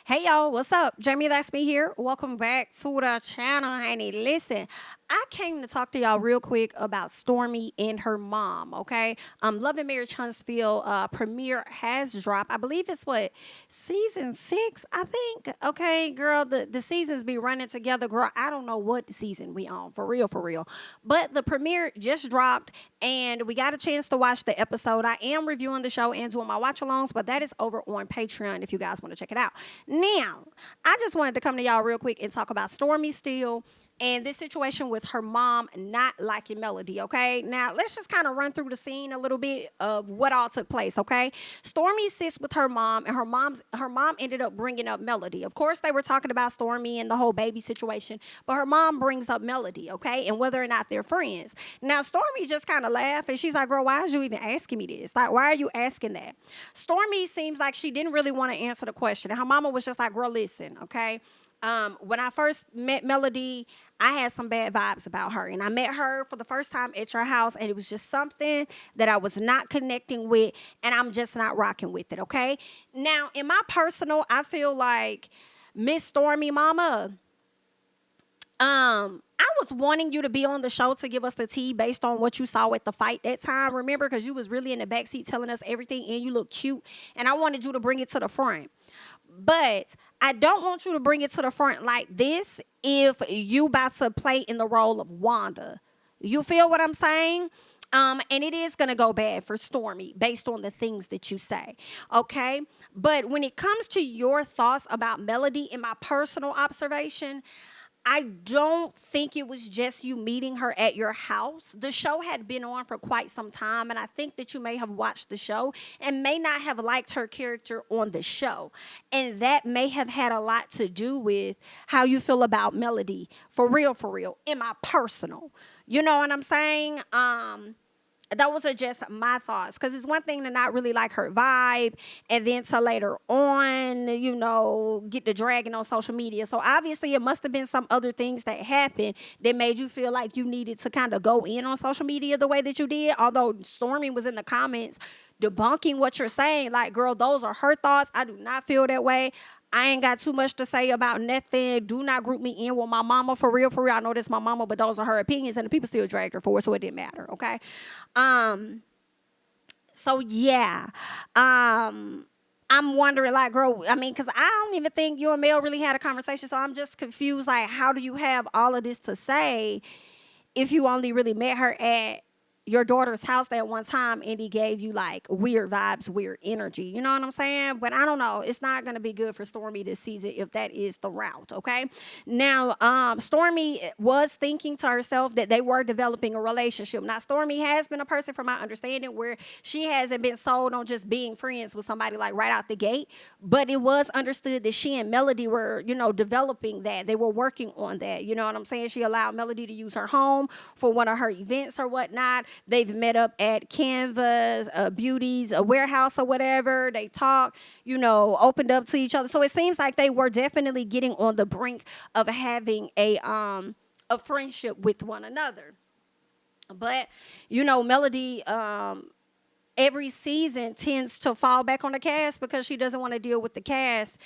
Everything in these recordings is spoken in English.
Hey y'all, what's up? JamiThatsMe here. Welcome back to the channel, honey. Listen, I came to talk to y'all real quick about Stormi and her mom, okay? Love and Marriage Huntsville premiere has dropped. I believe it's what, season 6, I think. Okay, girl, the seasons be running together, girl. I don't know what season we on, for real, for real. But the premiere just dropped and we got a chance to watch the episode. I am reviewing the show and doing my watch alongs, but that is over on Patreon if you guys want to check it out. Now, I just wanted to come to y'all real quick and talk about Stormi still and this situation with her mom not liking Melody, okay? Now, let's just kind of run through the scene a little bit of what all took place, okay? Stormi sits with her mom, and her mom ended up bringing up Melody. Of course, they were talking about Stormi and the whole baby situation, but her mom brings up Melody, okay, and whether or not they're friends. Now, Stormi just kind of laughed, and she's like, girl, why are you even asking me this? Like, why are you asking that? Stormi seems like she didn't really want to answer the question, and her mama was just like, girl, listen, okay? When I first met Melody, I had some bad vibes about her. And I met her for the first time at your house, and it was just something that I was not connecting with, and I'm just not rocking with it, okay? Now, in my personal, I feel like Miss Stormi Mama, I was wanting you to be on the show to give us the tea based on what you saw at the fight that time. Remember, because you was really in the backseat telling us everything, and you look cute, and I wanted you to bring it to the front. But I don't want you to bring it to the front like this if you about to play in the role of Wanda. You feel what I'm saying? And it is going to go bad for Stormi based on the things that you say, okay? But when it comes to your thoughts about Melody, in my personal observation, I don't think it was just you meeting her at your house. The show had been on for quite some time, and I think that you may have watched the show and may not have liked her character on the show. And that may have had a lot to do with how you feel about Melody. For real, in my personal. You know what I'm saying? Those are just my thoughts, because it's one thing to not really like her vibe and then to later on, get the dragging on social media. So obviously it must have been some other things that happened that made you feel like you needed to kind of go in on social media the way that you did. Although Stormi was in the comments debunking what you're saying, like, girl, those are her thoughts. I do not feel that way. I ain't got too much to say about nothing. Do not group me in with my mama, for real. I know this my mama, but those are her opinions, and the people still dragged her for it, so it didn't matter, okay? So yeah. I'm wondering, like, girl, I mean, because I don't even think you and Mel really had a conversation, so I'm just confused, like, how do you have all of this to say if you only really met her at your daughter's house that one time and he gave you like weird vibes, weird energy. You know what I'm saying? But I don't know. It's not going to be good for Stormi this season if that is the route, okay? Now, Stormi was thinking to herself that they were developing a relationship. Now, Stormi has been a person, from my understanding, where she hasn't been sold on just being friends with somebody like right out the gate. But it was understood that she and Melody were, developing that. They were working on that. You know what I'm saying? She allowed Melody to use her home for one of her events or whatnot. They've met up at Canva's, Beauty's, a warehouse or whatever. They talk, opened up to each other. So it seems like they were definitely getting on the brink of having a friendship with one another. But, Melody, every season tends to fall back on the cast because she doesn't want to deal with the cast.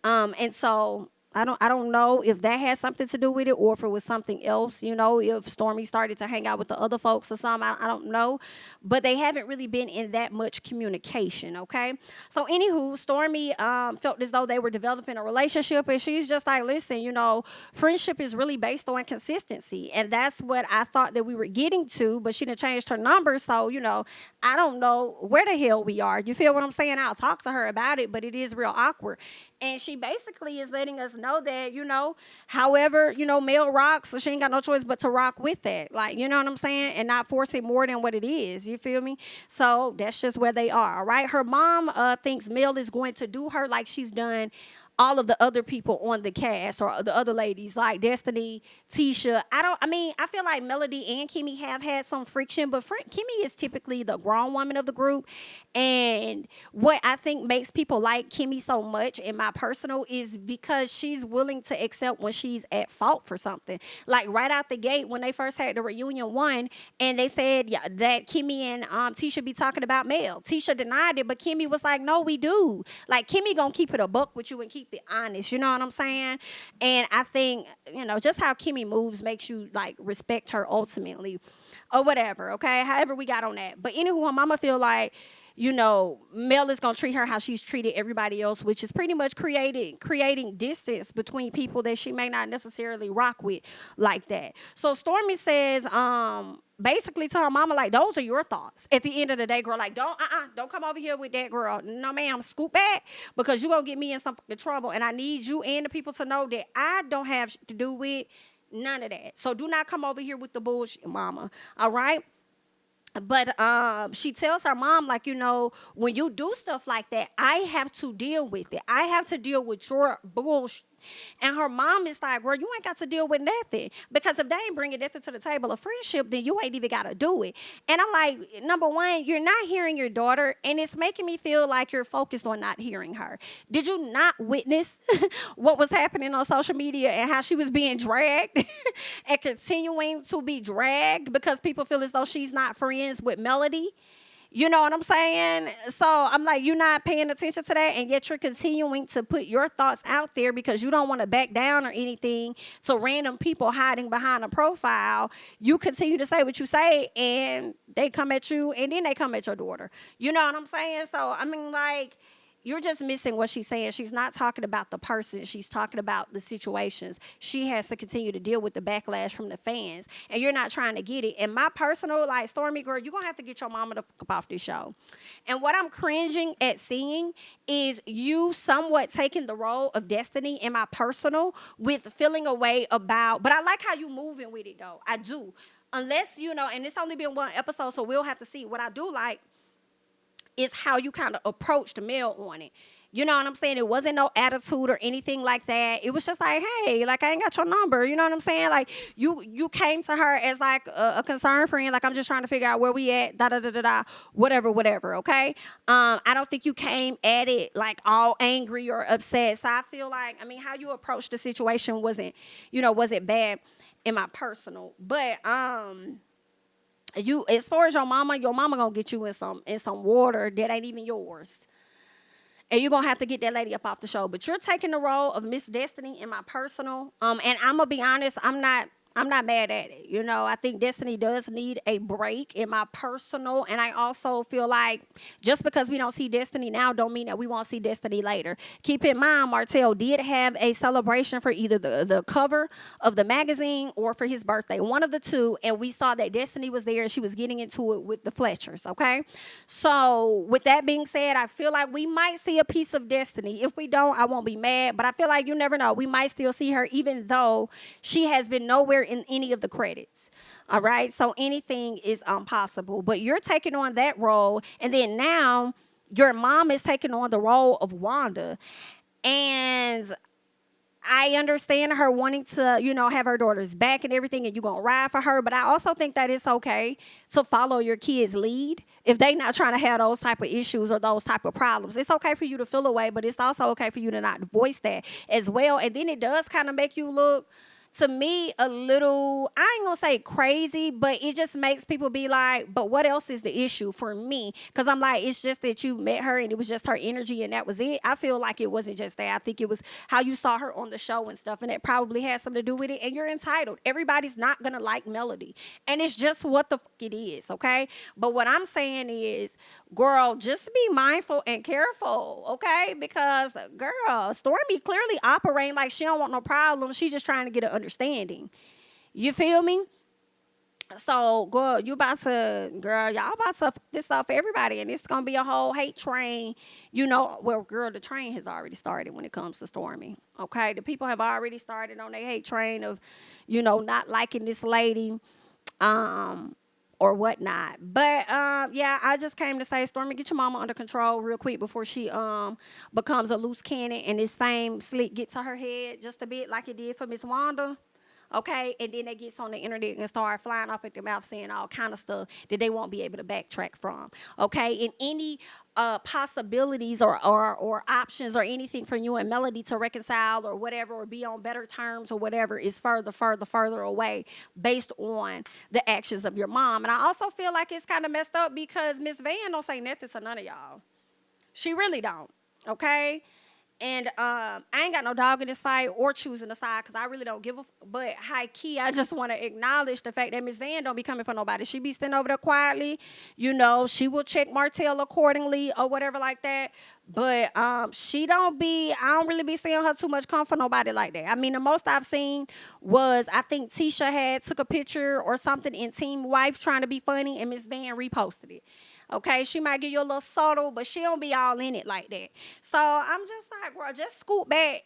And so I don't know if that has something to do with it or if it was something else, if Stormi started to hang out with the other folks or something. I don't know. But they haven't really been in that much communication, okay? So, anywho, Stormi felt as though they were developing a relationship, and she's just like, listen, friendship is really based on consistency. And that's what I thought that we were getting to, but she done changed her number. So, I don't know where the hell we are. You feel what I'm saying? I'll talk to her about it, but it is real awkward. And she basically is letting us know that, however, Mel rocks, so she ain't got no choice but to rock with that. Like, you know what I'm saying? And not force it more than what it is. You feel me? So that's just where they are, all right? Her mom thinks Mel is going to do her like she's done all of the other people on the cast, or the other ladies like Destiny, Tisha. I feel like Melody and Kimmy have had some friction, but Kimmy is typically the grown woman of the group. And what I think makes people like Kimmy so much, in my personal, is because she's willing to accept when she's at fault for something. Like right out the gate, when they first had the reunion one, and they said that Kimmy and Tisha be talking about Mel. Tisha denied it, but Kimmy was like, no, we do. Like, Kimmy gonna keep it a buck with you and keep keep it honest. You know what I'm saying? And I think, just how Kimmy moves makes you like respect her ultimately or whatever. Okay. However we got on that. But anywho, mama feel like, Mel is gonna treat her how she's treated everybody else, which is pretty much creating distance between people that she may not necessarily rock with like that. So Stormi says, basically to her mama, like, those are your thoughts. At the end of the day, girl, like, don't come over here with that, girl. No, ma'am, scoot back because you're gonna get me in some fucking trouble. And I need you and the people to know that I don't have to do with none of that. So do not come over here with the bullshit, mama. All right? But she tells her mom, like, when you do stuff like that, I have to deal with it. I have to deal with your bullshit. And her mom is like, girl, you ain't got to deal with nothing. Because if they ain't bringing nothing to the table of friendship, then you ain't even got to do it. And I'm like, number one, you're not hearing your daughter, and it's making me feel like you're focused on not hearing her. Did you not witness what was happening on social media and how she was being dragged and continuing to be dragged because people feel as though she's not friends with Melody? You know what I'm saying? So I'm like, you're not paying attention to that, and yet you're continuing to put your thoughts out there because you don't want to back down or anything to random people hiding behind a profile. You continue to say what you say, and they come at you, and then they come at your daughter. You know what I'm saying? So, I mean, like, you're just missing what she's saying. She's not talking about the person. She's talking about the situations. She has to continue to deal with the backlash from the fans. And you're not trying to get it. And my personal, like, Stormi, girl, you're going to have to get your mama to fuck off this show. And what I'm cringing at seeing is you somewhat taking the role of Destiny in my personal with feeling a way about, but I like how you moving with it, though. I do. Unless, and it's only been one episode, so we'll have to see. What I do like is how you kind of approached Mel on it. You know what I'm saying? It wasn't no attitude or anything like that. It was just like, hey, like, I ain't got your number. You know what I'm saying? Like, you came to her as like a concerned friend. Like, I'm just trying to figure out where we at, da-da-da-da-da, whatever, okay? I don't think you came at it like all angry or upset. So I feel like, how you approached the situation wasn't bad in my personal. But, as far as your mama gonna get you in some water that ain't even yours. And you're gonna have to get that lady up off the show. But you're taking the role of Miss Destiny in my personal. And I'm gonna be honest, I'm not mad at it. I think Destiny does need a break in my personal. And I also feel like just because we don't see Destiny now don't mean that we won't see Destiny later. Keep in mind, Martell did have a celebration for either the cover of the magazine or for his birthday. One of the two. And we saw that Destiny was there and she was getting into it with the Fletchers, okay? So with that being said, I feel like we might see a piece of Destiny. If we don't, I won't be mad. But I feel like you never know. We might still see her even though she has been nowhere in any of the credits. All right. So anything is possible. But you're taking on that role. And then now your mom is taking on the role of Wanda. And I understand her wanting to, have her daughter's back and everything, and you're going to ride for her. But I also think that it's okay to follow your kids' lead if they not trying to have those type of issues or those type of problems. It's okay for you to feel away, but it's also okay for you to not voice that as well. And then it does kind of make you look, to me, a little, I ain't gonna say crazy, but it just makes people be like, but what else is the issue for me? Because I'm like, it's just that you met her and it was just her energy and that was it. I feel like it wasn't just that. I think it was how you saw her on the show and stuff, and it probably has something to do with it. And you're entitled. Everybody's not gonna like Melody. And it's just what the fuck it is, okay? But what I'm saying is, girl, just be mindful and careful, okay? Because, girl, Stormi clearly operating like she don't want no problem. She's just trying to get an understanding. You feel me? So, girl, y'all about to fuck this up for everybody, and it's gonna be a whole hate train. Well, girl, the train has already started when it comes to Stormi. Okay, the people have already started on their hate train of, not liking this lady, or whatnot. But yeah, I just came to say, Stormi, get your mama under control real quick before she becomes a loose cannon and this fame slick get to her head just a bit like it did for Miss Wanda. Okay, and then they get on the internet and start flying off at their mouth saying all kind of stuff that they won't be able to backtrack from. Okay, and any possibilities or options or anything for you and Melody to reconcile or whatever or be on better terms or whatever is further away based on the actions of your mom. And I also feel like it's kind of messed up because Miss Van don't say nothing to none of y'all. She really don't. Okay. And I ain't got no dog in this fight or choosing a side because I really don't give a but high key, I just want to acknowledge the fact that Miss Van don't be coming for nobody. She be sitting over there quietly. You know, she will check Martell accordingly or whatever like that. But she don't be, I don't really be seeing her too much come for nobody like that. I mean, the most I've seen was, I think Tisha had took a picture or something in Team Wife trying to be funny, and Miss Van reposted it. Okay, she might give you a little subtle, but she don't be all in it like that. So I'm just like, girl, just scoot back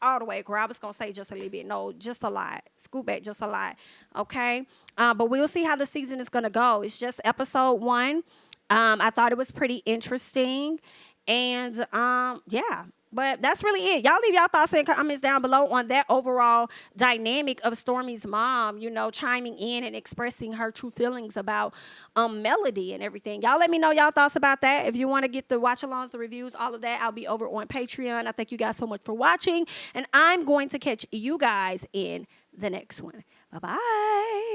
all the way, girl. I was gonna say just a little bit. No, just a lot. Scoot back just a lot. Okay. But we'll see how the season is gonna go. It's just episode 1. I thought it was pretty interesting. And yeah. But that's really it. Y'all leave y'all thoughts and comments down below on that overall dynamic of Stormi's mom, you know, chiming in and expressing her true feelings about Melody and everything. Y'all let me know y'all thoughts about that. If you want to get the watch-alongs, the reviews, all of that, I'll be over on Patreon. I thank you guys so much for watching. And I'm going to catch you guys in the next one. Bye-bye.